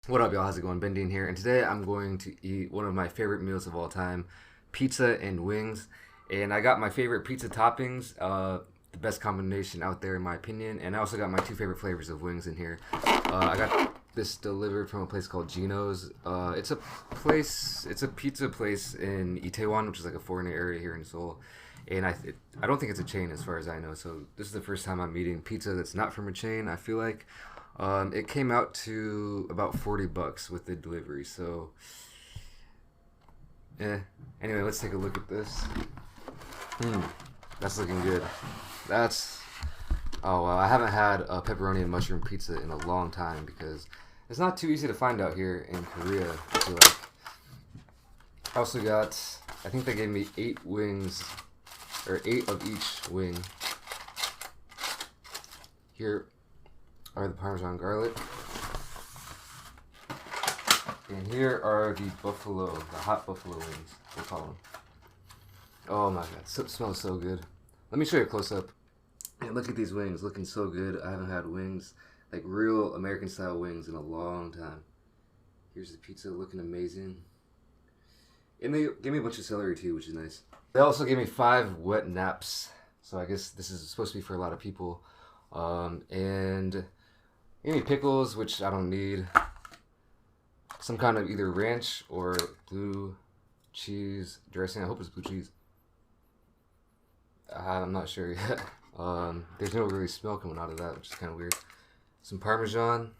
What up, y'all? How's it going? BenDeen here, and today I'm going to eat one of my favorite meals of all time, pizza and wings. And I got my favorite pizza toppings, the best combination out there in my opinion. And I also got my two favorite flavors of wings in here. I got this delivered from a place called Gino's. It's a pizza place in Itaewon, which is like a foreigner area here in Seoul. And I don't think it's a chain as far as I know. So this is the first time I'm eating pizza that's not from a chain. I feel like. It came out to about $40 with the delivery. So, anyway, let's take a look at this. That's looking good. That's Oh wow, I haven't had a pepperoni and mushroom pizza in a long time because it's not too easy to find out here in Korea. I feel like. I also got, I think they gave me 8 wings, or 8 of each wing. Here are the Parmesan garlic. And here are the hot buffalo wings, we'll call them. Oh my god, it smells so good. Let me show you a close up. And look at these wings, looking so good. I haven't had wings, like real American style wings, in a long time. Here's the pizza, looking amazing. And they gave me a bunch of celery too, which is nice. They also gave me 5 wet naps, so I guess this is supposed to be for a lot of people. And any pickles, which I don't need. Some kind of either ranch or blue cheese dressing. I hope it's blue cheese. I'm not sure yet. There's no really smell coming out of that, which is kind of weird. Some Parmesan,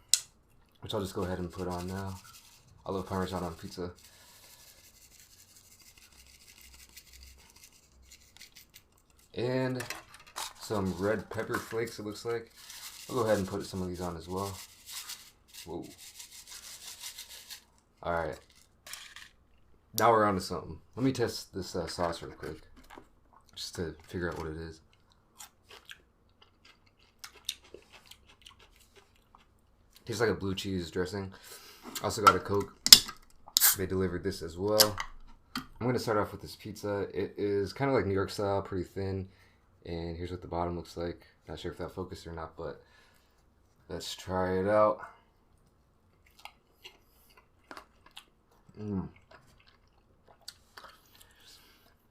which I'll just go ahead and put on now. I love Parmesan on pizza. And some red pepper flakes, it looks like. I'll go ahead and put some of these on as well. Whoa. Alright. Now we're on to something. Let me test this sauce real quick, just to figure out what it is. Tastes like a blue cheese dressing. Also got a Coke. They delivered this as well. I'm going to start off with this pizza. It is kind of like New York style, pretty thin. And here's what the bottom looks like. Not sure if that focused or not, but let's try it out.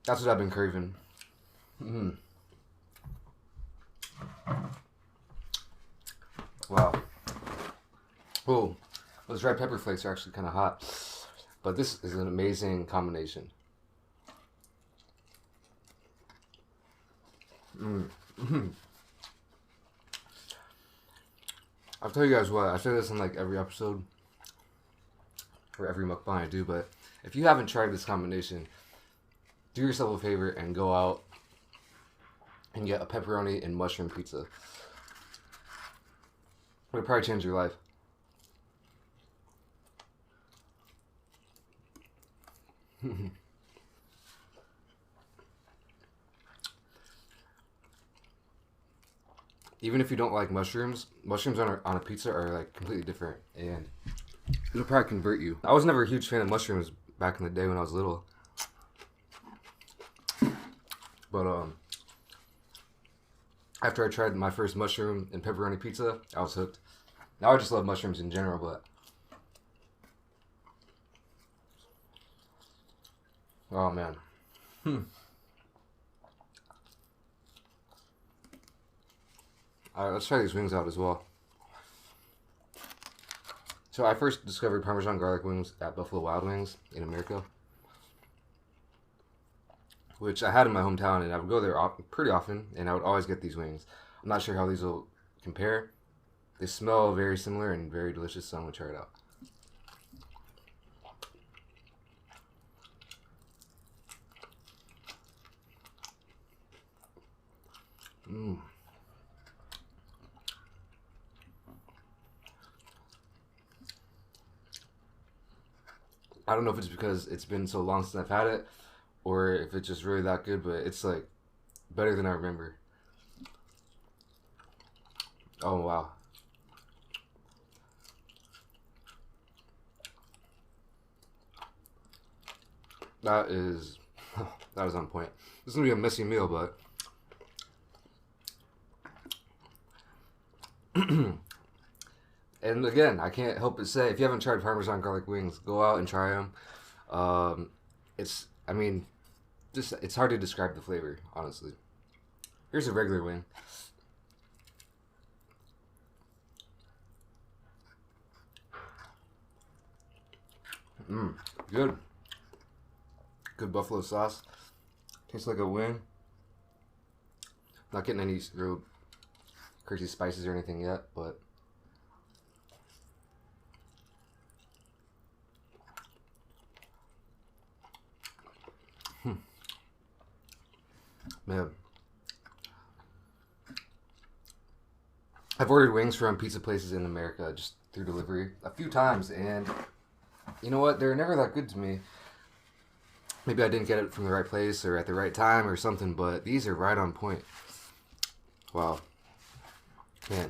That's what I've been craving. Wow. Oh, those red pepper flakes are actually kind of hot. But this is an amazing combination. I'll tell you guys what, I say this in like every episode, or every mukbang I do, but if you haven't tried this combination, do yourself a favor and go out and get a pepperoni and mushroom pizza. It'll probably change your life. Even if you don't like mushrooms on a pizza are like completely different, and it'll probably convert you. I was never a huge fan of mushrooms back in the day when I was little, but after I tried my first mushroom and pepperoni pizza, I was hooked. Now I just love mushrooms in general, but oh man. Alright, let's try these wings out as well. So I first discovered Parmesan garlic wings at Buffalo Wild Wings in America, which I had in my hometown, and I would go there pretty often, and I would always get these wings. I'm not sure how these will compare. They smell very similar and very delicious, so I'm going to try it out. I don't know if it's because it's been so long since I've had it, or if it's just really that good, but it's like better than I remember. Oh wow. That is on point. This is gonna be a messy meal, but And again, I can't help but say, if you haven't tried Parmesan garlic wings, go out and try them. It's, I mean, just it's hard to describe the flavor, honestly. Here's a regular wing. Good. Good buffalo sauce. Tastes like a wing. Not getting any real crazy spices or anything yet, but man, I've ordered wings from pizza places in America just through delivery a few times, and you know what? They're never that good to me. Maybe I didn't get it from the right place or at the right time or something, but these are right on point. Wow. Man.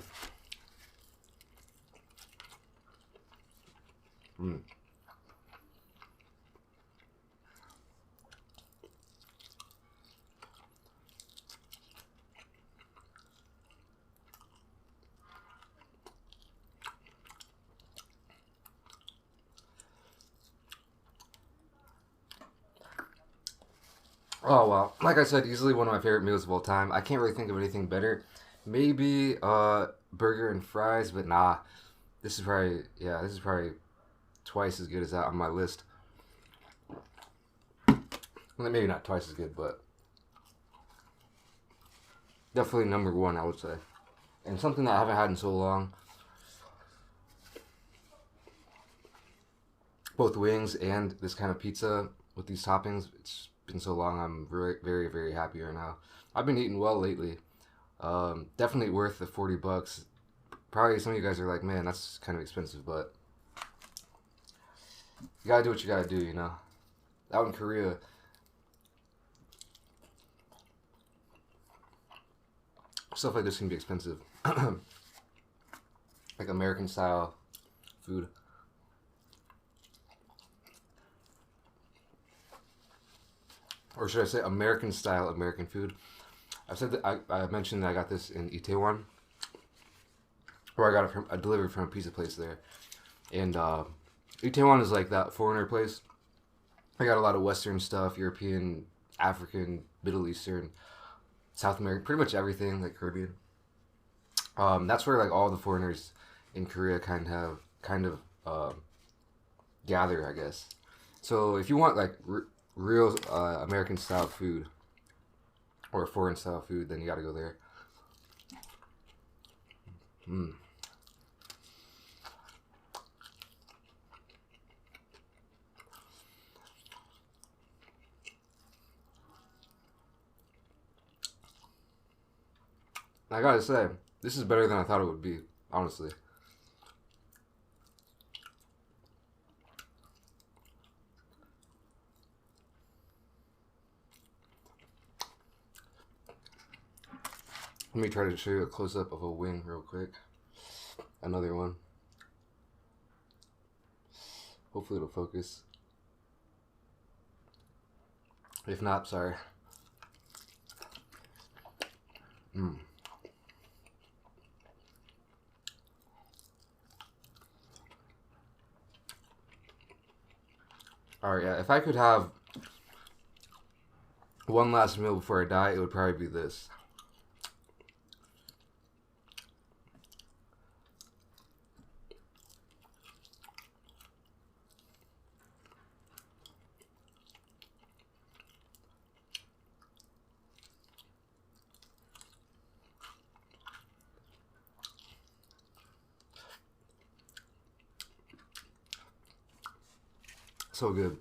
Oh wow. Like I said, easily one of my favorite meals of all time. I can't really think of anything better. Maybe burger and fries, but nah. This is probably twice as good as that on my list. Well, maybe not twice as good, but definitely number one, I would say. And something that I haven't had in so long. Both wings and this kind of pizza with these toppings. It's been so long. I'm very, very, very happy right now. I've been eating well lately. Definitely worth the $40. Probably some of you guys are like, man, that's kind of expensive, but you gotta do what you gotta do, you know. Out in Korea, stuff like this can be expensive. Like American style food. Or should I say American style American food? I've said that I mentioned that I got this in Itaewon, or I got it from I delivered from a pizza place there, and Itaewon is like that foreigner place. I got a lot of Western stuff, European, African, Middle Eastern, South American, pretty much everything, like Caribbean. That's where like all the foreigners in Korea kind of gather, I guess. So if you want like real American style food or foreign style food, then you got to go there. I gotta say, this is better than I thought it would be, honestly. Let me try to show you a close-up of a wing real quick. Another one. Hopefully it'll focus. If not, sorry. Alright, yeah, if I could have one last meal before I die, it would probably be this. So good.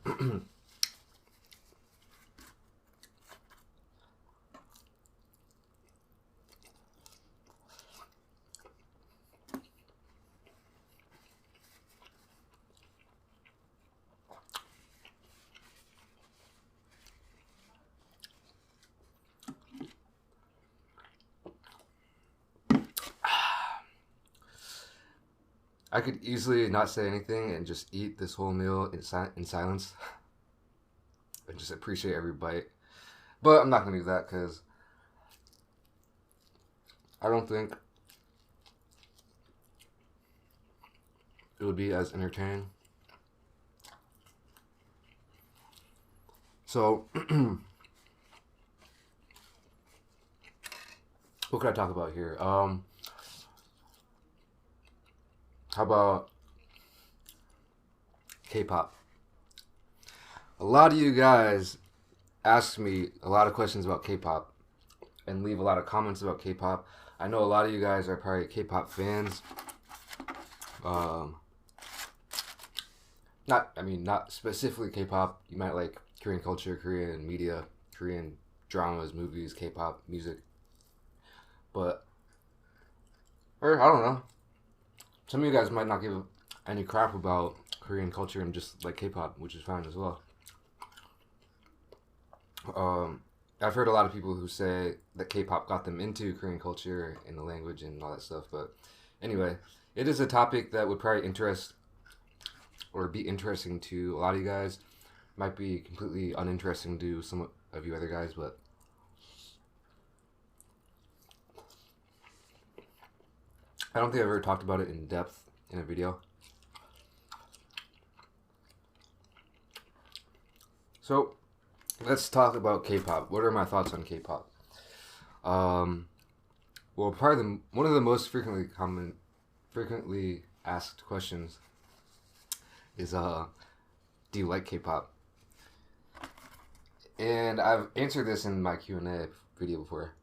I could easily not say anything and just eat this whole meal in silence and just appreciate every bite. But I'm not going to do that because I don't think it would be as entertaining. So, what could I talk about here? How about K-pop? A lot of you guys ask me a lot of questions about K-pop and leave a lot of comments about K-pop. I know a lot of you guys are probably K-pop fans. Not specifically K-pop. You might like Korean culture, Korean media, Korean dramas, movies, K-pop music. But, or I don't know. Some of you guys might not give any crap about Korean culture and just like K-pop, which is fine as well. I've heard a lot of people who say that K-pop got them into Korean culture and the language and all that stuff. But anyway, it is a topic that would probably interest or be interesting to a lot of you guys. Might be completely uninteresting to some of you other guys, but I don't think I've ever talked about it in depth in a video. So, let's talk about K-pop. What are my thoughts on K-pop? Well, probably one of the most frequently asked questions is, do you like K-pop? And I've answered this in my Q&A video before.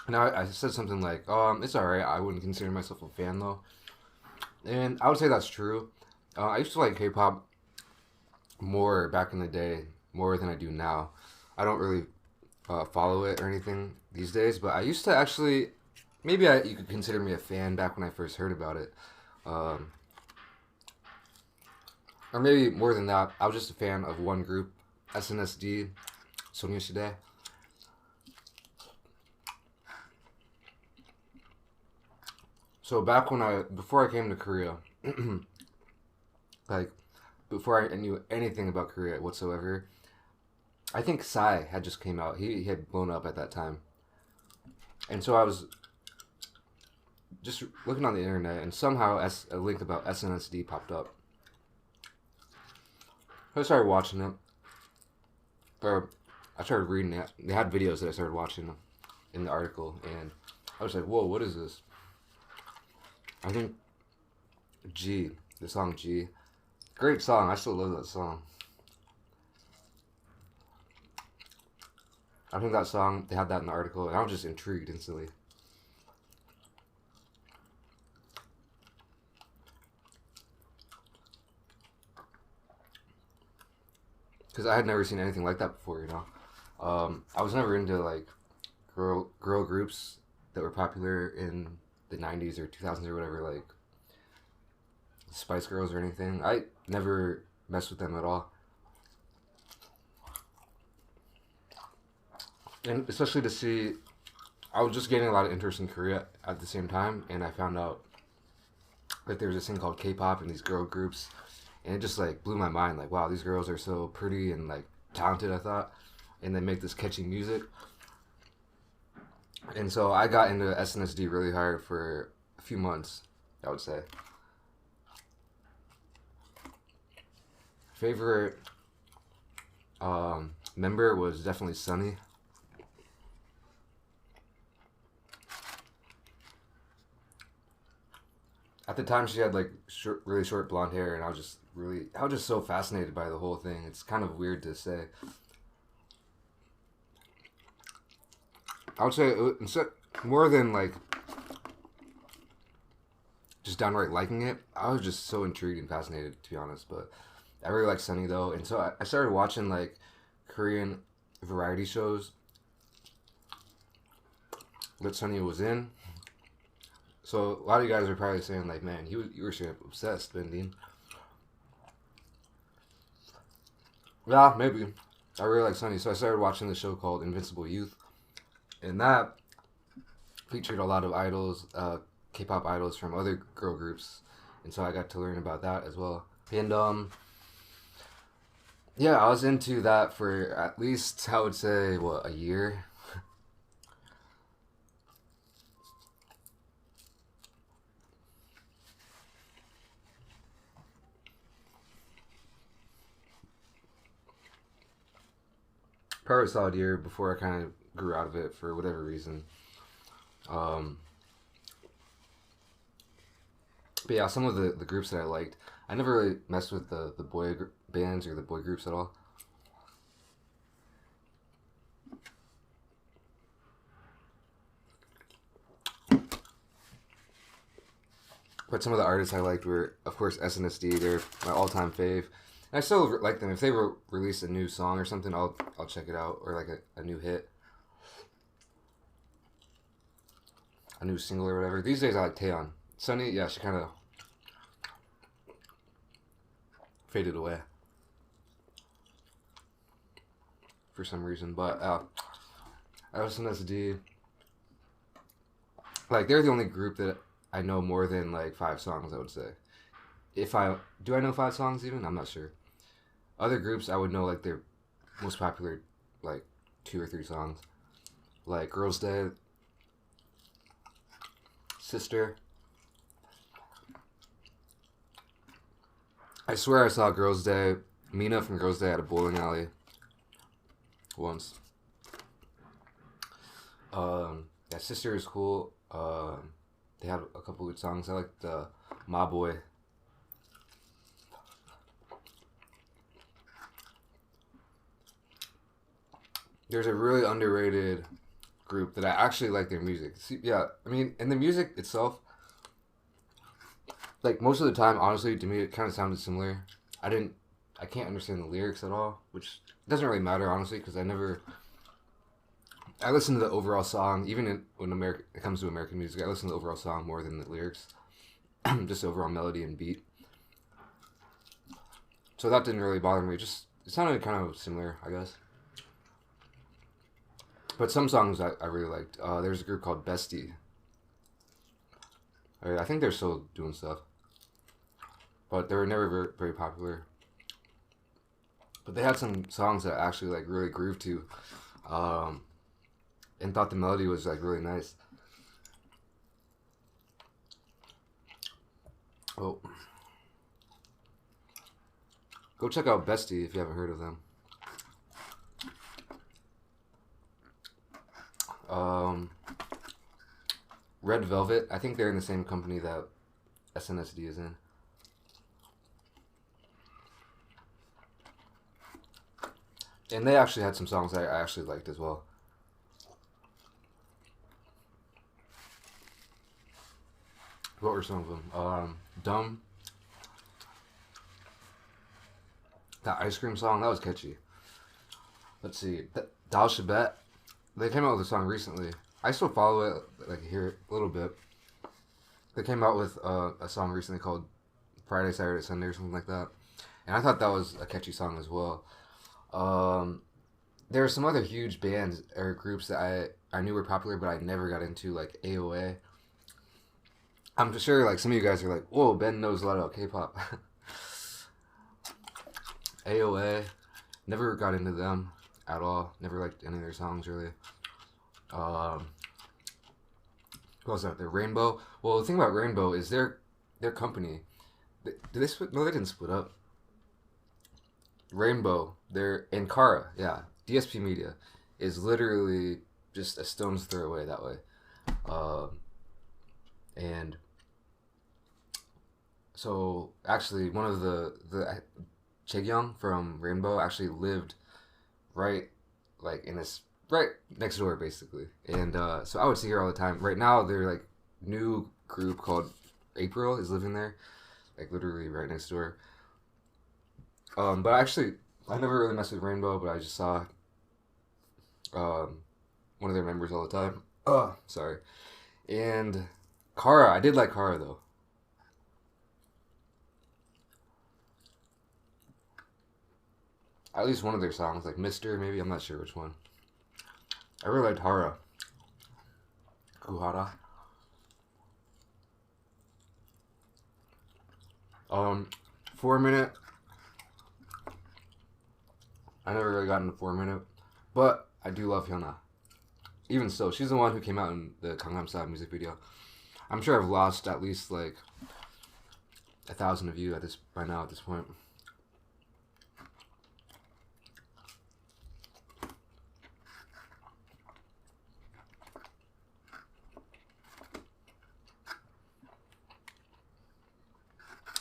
Now, I said something like, it's alright, I wouldn't consider myself a fan though. And I would say that's true. I used to like K-pop more back in the day, more than I do now. I don't really follow it or anything these days, but I used to actually, maybe you could consider me a fan back when I first heard about it. Or maybe more than that, I was just a fan of one group, SNSD, Soneoshide. So back before I came to Korea, like, before I knew anything about Korea whatsoever, I think Psy had just came out. He had blown up at that time. And so I was just looking on the internet, and somehow a link about SNSD popped up. I started watching it. Or I started reading it. They had videos that I started watching in the article, and I was like, whoa, what is this? I think G, the song G. Great song. I still love that song. I think that song, they had that in the article, and I was just intrigued instantly. Because I had never seen anything like that before, you know. I was never into like girl groups that were popular in the 90s or 2000s or whatever, like Spice Girls or anything. I never messed with them at all. And especially to see, I was just getting a lot of interest in Korea at the same time, and I found out that there was this thing called K-pop and these girl groups, and it just like blew my mind. Like, wow, these girls are so pretty and like talented, I thought, and they make this catchy music. And so I got into SNSD really hard for a few months, I would say. Favorite member was definitely Sunny. At the time, she had like really short blonde hair, and I was just so fascinated by the whole thing. It's kind of weird to say. I would say more than like just downright liking it, I was just so intrigued and fascinated, to be honest. But I really like Sunny though, and so I started watching like Korean variety shows that Sunny was in. So a lot of you guys are probably saying like, man, you were straight up obsessed, BenDeen. Yeah, maybe. I really like Sunny, so I started watching the show called Invincible Youth, and that featured a lot of idols, K-pop idols from other girl groups, and so I got to learn about that as well. And yeah, I was into that for at least, I would say, what, a year? probably a solid year before I kind of grew out of it for whatever reason. But yeah, some of the groups that I liked, I never really messed with the bands or the boy groups at all. But some of the artists I liked were, of course, SNSD. They're my all-time fave. And I still like them. If they release a new song or something, I'll check it out. Or like a new hit. A new single or whatever. These days I like Taeyeon. Sunny, yeah, she kind of faded away. For some reason. But SNSD, like, they're the only group that I know more than like 5 songs, I would say. Do I know 5 songs even? I'm not sure. Other groups I would know like their most popular like 2 or 3 songs. Like Girls' Day, Sister. I swear I saw Girls' Day, Mina from Girls' Day at a bowling alley once. Yeah, Sister is cool. They had a couple good songs. I liked My Boy. There's a really underrated group that I actually like their music. See, yeah, I mean, and the music itself, like most of the time, honestly, to me, it kind of sounded similar. I can't understand the lyrics at all, which doesn't really matter, honestly, because I listen to the overall song, even when it comes to American music, I listen to the overall song more than the lyrics. Just the overall melody and beat. So that didn't really bother me. It sounded kind of similar, I guess. But some songs I really liked. There's a group called BenDeen. I think they're still doing stuff. But they were never very, very popular. But they had some songs that I actually like really grooved to. And thought the melody was like really nice. Oh. Go check out BenDeen if you haven't heard of them. Red Velvet, I think they're in the same company that SNSD is in. And they actually had some songs I actually liked as well. What were some of them? Dumb. That ice cream song, that was catchy. Let's see. Dal Shabet. They came out with a song recently. I still follow it, like hear it a little bit. They came out with a song recently called Friday, Saturday, Sunday or something like that. And I thought that was a catchy song as well. There are some other huge bands or groups that I knew were popular, but I never got into, like AOA. I'm sure like some of you guys are like, whoa, Ben knows a lot about K-pop. AOA, never got into them at all. Never liked any of their songs really. What was that? The Rainbow. Well, the thing about Rainbow is their company. Did they split? No, they didn't split up. Rainbow, they're in Kara, yeah. DSP Media is literally just a stone's throw away that way. And so actually one of the Chaegyeong from Rainbow actually lived right next door basically. And so I would see her all the time. Right now their like new group called April is living there, like literally right next door. But actually I never really messed with Rainbow, but I just saw one of their members all the time. Sorry. And Kara, I did like Kara though. At least one of their songs, like Mister, maybe, I'm not sure which one. I really liked Hara. Kuhara. 4 Minute. I never really got into 4 Minute, but I do love Hyuna. Even so, she's the one who came out in the Gangnam Style music video. I'm sure I've lost at least like 1,000 of you by now at this point.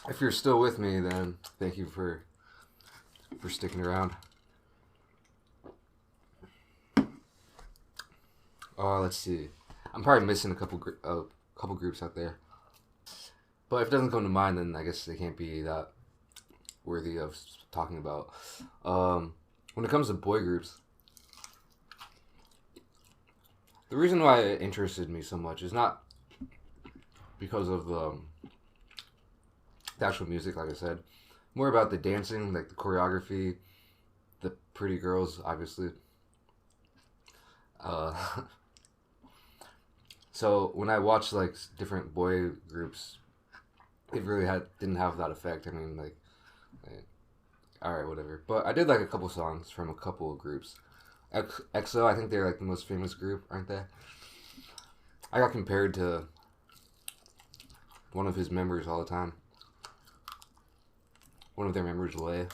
if you're still with me, then thank you for sticking around. Let's see. I'm probably missing a couple groups out there. But if it doesn't come to mind, then I guess they can't be that worthy of talking about. When it comes to boy groups, the reason why it interested me so much is not because of the actual music, like I said, more about the dancing, like the choreography, the pretty girls, obviously. So when I watched like different boy groups, it really didn't have that effect. I mean, like all right, whatever. But I did like a couple songs from a couple of groups. EXO, I think they're like the most famous group, aren't they? I got compared to one of his members all the time. One of their members, Lay.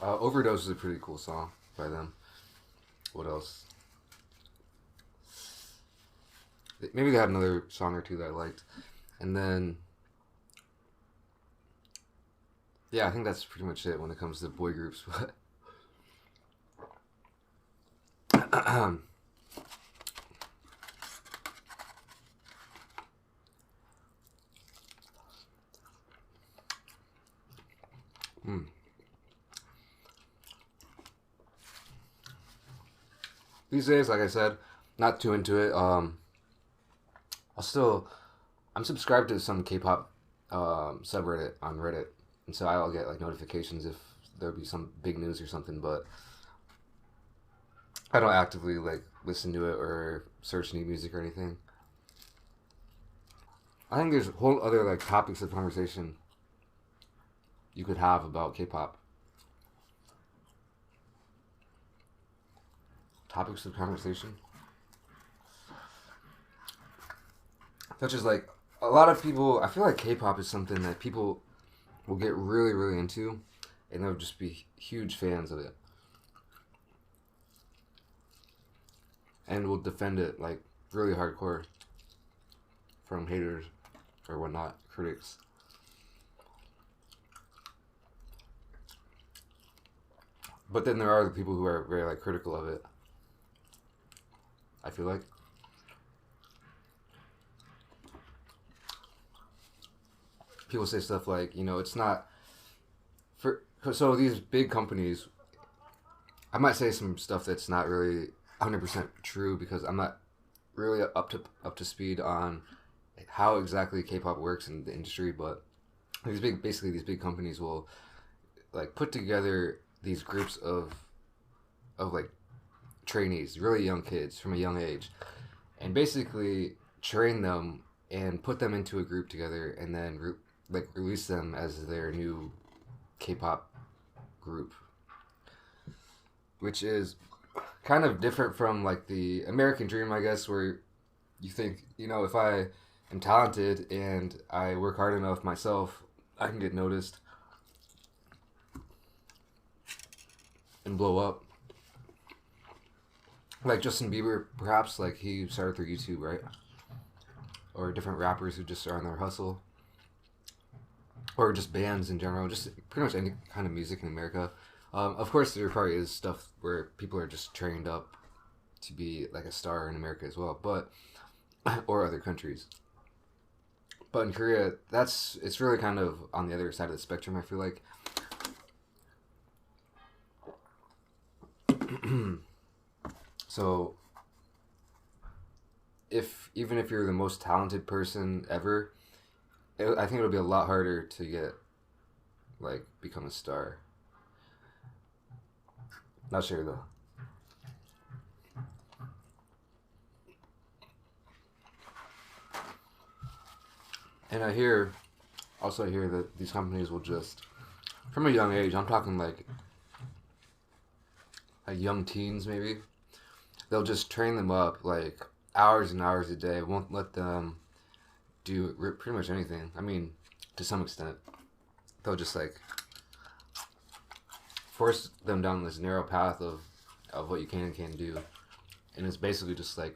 Overdose is a pretty cool song by them. What else? Maybe they had another song or two that I liked. And then, yeah, I think that's pretty much it when it comes to boy groups. These days, like I said, not too into it. I'm subscribed to some K-pop subreddit on Reddit, and so I'll get like notifications if there'll be some big news or something. But I don't actively like listen to it or search new music or anything. I think there's whole other like topics of conversation you could have about K-pop. Topics of conversation, such as like a lot of people. I feel like K-pop is something that people will get really, really into, and they'll just be huge fans of it, and will defend it like really hardcore from haters or whatnot, critics. But then there are the people who are very like critical of it. I feel like people say stuff like, you know, it's not for. So these big companies, I might say some stuff that's not really 100% true because I'm not really up to speed on how exactly K-pop works in the industry. But these big companies will like put together these groups of like trainees, really young kids from a young age, and basically train them and put them into a group together, and then release them as their new K-pop group, which is kind of different from like the American dream, I guess, where you think, you know, if I am talented and I work hard enough myself, I can get noticed and blow up. Like Justin Bieber, perhaps, like he started through YouTube, right? Or different rappers who just are on their hustle. Or just bands in general, just pretty much any kind of music in America. Of course, there probably is stuff where people are just trained up to be like a star in America as well, but or other countries. But in Korea, it's really kind of on the other side of the spectrum, I feel like. So, even if you're the most talented person ever, I think it'll be a lot harder to become a star. Not sure though. And I hear that these companies will just, from a young age, I'm talking like young teens maybe, they'll just train them up like hours and hours a day. Won't let them do pretty much anything. I mean, to some extent, they'll just like force them down this narrow path of what you can and can't do, and it's basically just like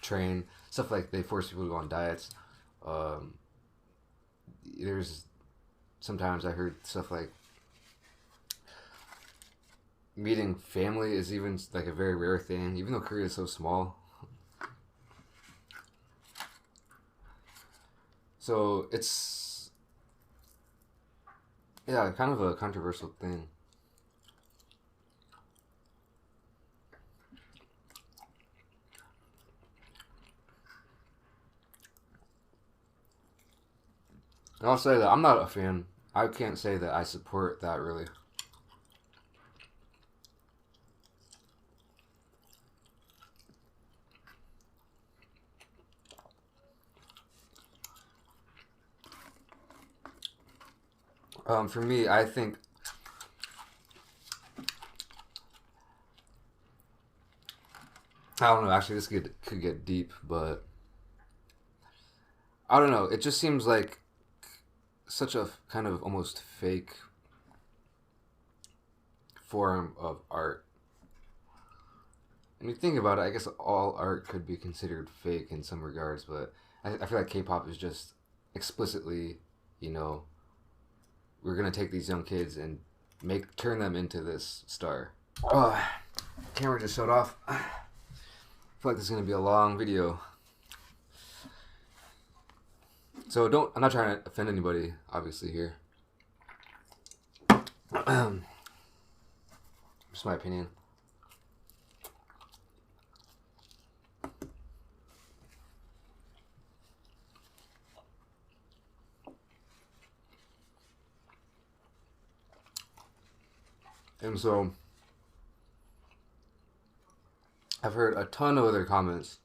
train stuff like they force people to go on diets. Um, there's sometimes I heard stuff like meeting family is even like a very rare thing, even though Korea is so small. So it's, yeah, kind of a controversial thing. And I'll say that I'm not a fan. I can't say that I support that really. For me, I think I don't know. Actually, this could get deep, but I don't know. It just seems like such a kind of almost fake form of art. When you think about it, I guess all art could be considered fake in some regards, but I feel like K-pop is just explicitly, you know, we're gonna take these young kids and turn them into this star. Oh, camera just shut off. I feel like this is gonna be a long video. So I'm not trying to offend anybody, obviously, here. Just my opinion. And so, I've heard a ton of other comments.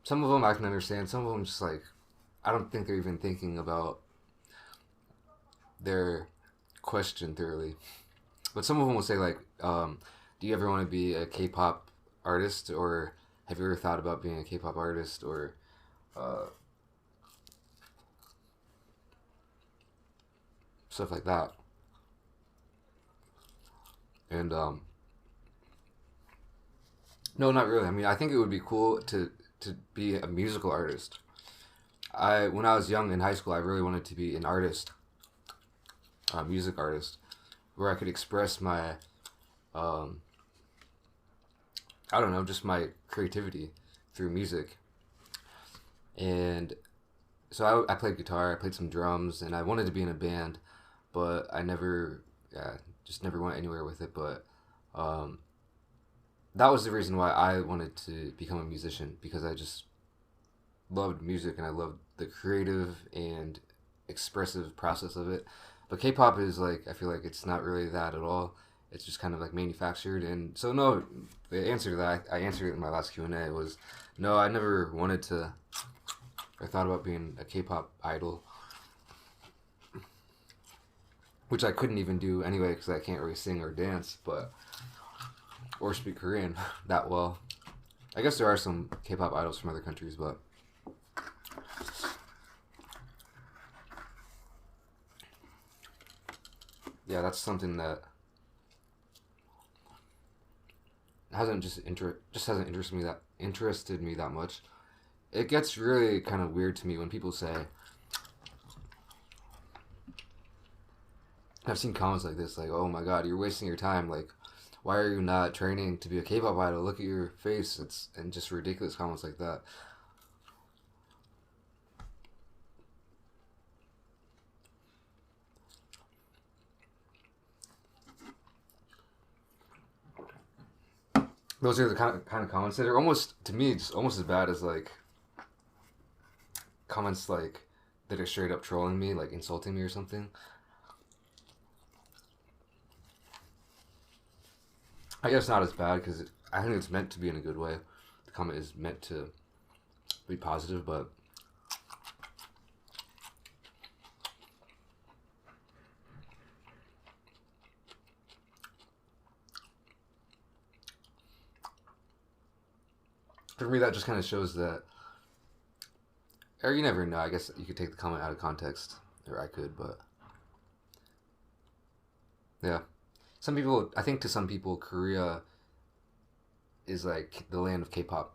Some of them I can understand. Some of them just like, I don't think they're even thinking about their question thoroughly. But some of them will say like, do you ever want to be a K-pop artist, or have you ever thought about being a K-pop artist, or stuff like that. And no, not really. I mean, I think it would be cool to be a musical artist. When I was young in high school, I really wanted to be an artist, a music artist, where I could express my, um, I don't know, just my creativity through music. And so I played guitar, I played some drums, and I wanted to be in a band, but I never, yeah, just never went anywhere with it. But um, that was the reason why I wanted to become a musician, because I just loved music and I loved the creative and expressive process of it. But K-pop is like, I feel like it's not really that at all. It's just kind of like manufactured. And so no, the answer to that, I answered it in my last Q&A, was no, I never wanted to, I thought about being a K-pop idol, which I couldn't even do anyway because I can't really sing or dance, but or speak Korean that well. I guess there are some K-pop idols from other countries, but yeah, that's something that hasn't hasn't interested me that much. It gets really kind of weird to me when people say, I've seen comments like this, like, "Oh my God, you're wasting your time. Like, why are you not training to be a K-pop idol? Look at your face." And just ridiculous comments like that. Those are the kind of comments that are almost, to me, just almost as bad as like comments like that are straight up trolling me, like insulting me or something. I guess not as bad because I think it's meant to be in a good way. The comment is meant to be positive, but For me, that just kind of shows that, or you never know. I guess you could take the comment out of context, or I could, but yeah. Some people, I think to some people, Korea is like the land of K-pop.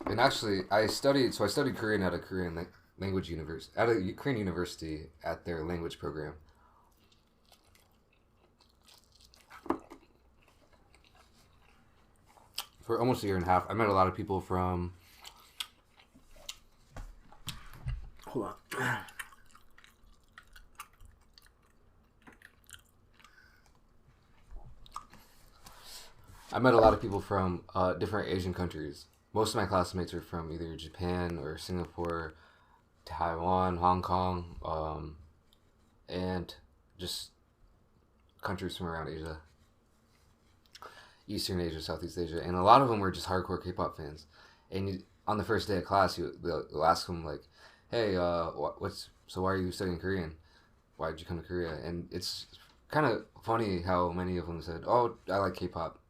And actually, I studied Korean at a Korean language university, at a Korean university at their language program. For almost a year and a half. I met a lot of people from, hold on. I met a lot of people from different Asian countries. Most of my classmates are from either Japan or Singapore, Taiwan, Hong Kong, and just countries from around Asia. Eastern Asia, Southeast Asia, and a lot of them were just hardcore K-pop fans. And on the first day of class, they'll ask them like, "Hey, so why are you studying Korean? Why did you come to Korea?" And it's kind of funny how many of them said, "Oh, I like K-pop,"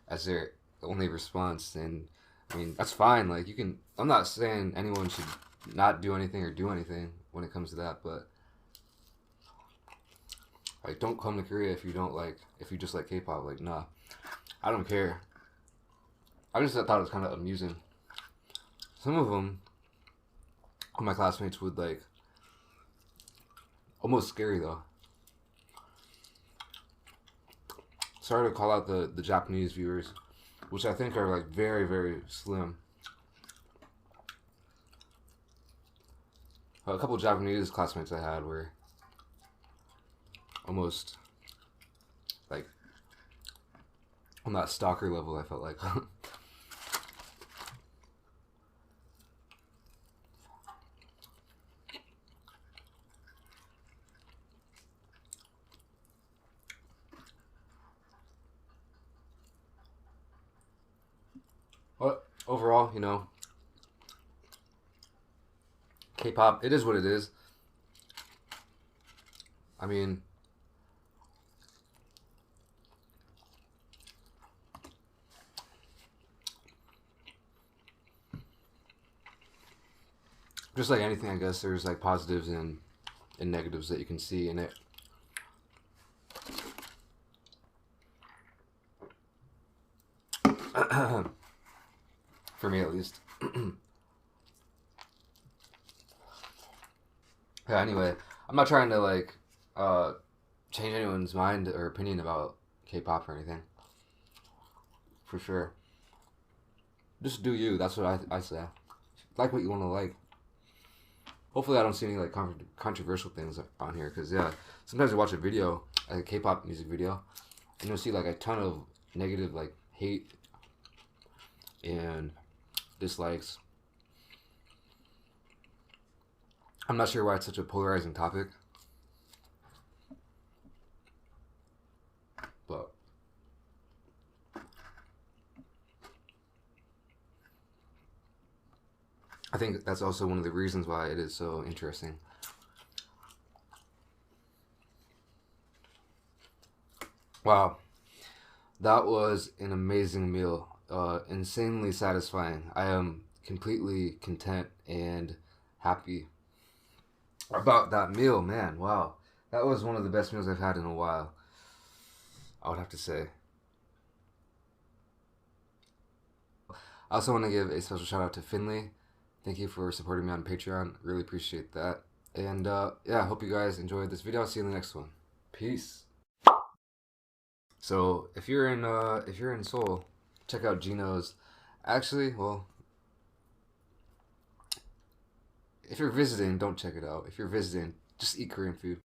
as their only response. And I mean, that's fine. Like you can. I'm not saying anyone should not do anything or do anything when it comes to that, but like, don't come to Korea if you just like K-pop. Like, nah. I don't care. I just thought it was kind of amusing. Some of them, my classmates would like, almost scary though. Sorry to call out the Japanese viewers, which I think are like very, very slim. A couple of Japanese classmates I had were almost like on that stalker level, I felt like. But overall, you know, K-pop, it is what it is. I mean, just like anything, I guess there's like positives and negatives that you can see in it. For me, at least. Yeah. Anyway, I'm not trying to like change anyone's mind or opinion about K-pop or anything. For sure. Just do you. That's what I say. Like what you want to like. Hopefully I don't see any like controversial things on here, because yeah, sometimes I watch a video, like a K-pop music video, and you'll see like a ton of negative like hate and dislikes. I'm not sure why it's such a polarizing topic, but I think that's also one of the reasons why it is so interesting. Wow, that was an amazing meal. Insanely satisfying. I am completely content and happy about that meal, man. Wow, that was one of the best meals I've had in a while, I would have to say. I also want to give a special shout out to Finley. Thank you for supporting me on Patreon. Really appreciate that. And yeah, I hope you guys enjoyed this video. I'll see you in the next one. Peace. So if you're in Seoul, check out Gino's. Actually, well, if you're visiting, don't check it out. If you're visiting, just eat Korean food.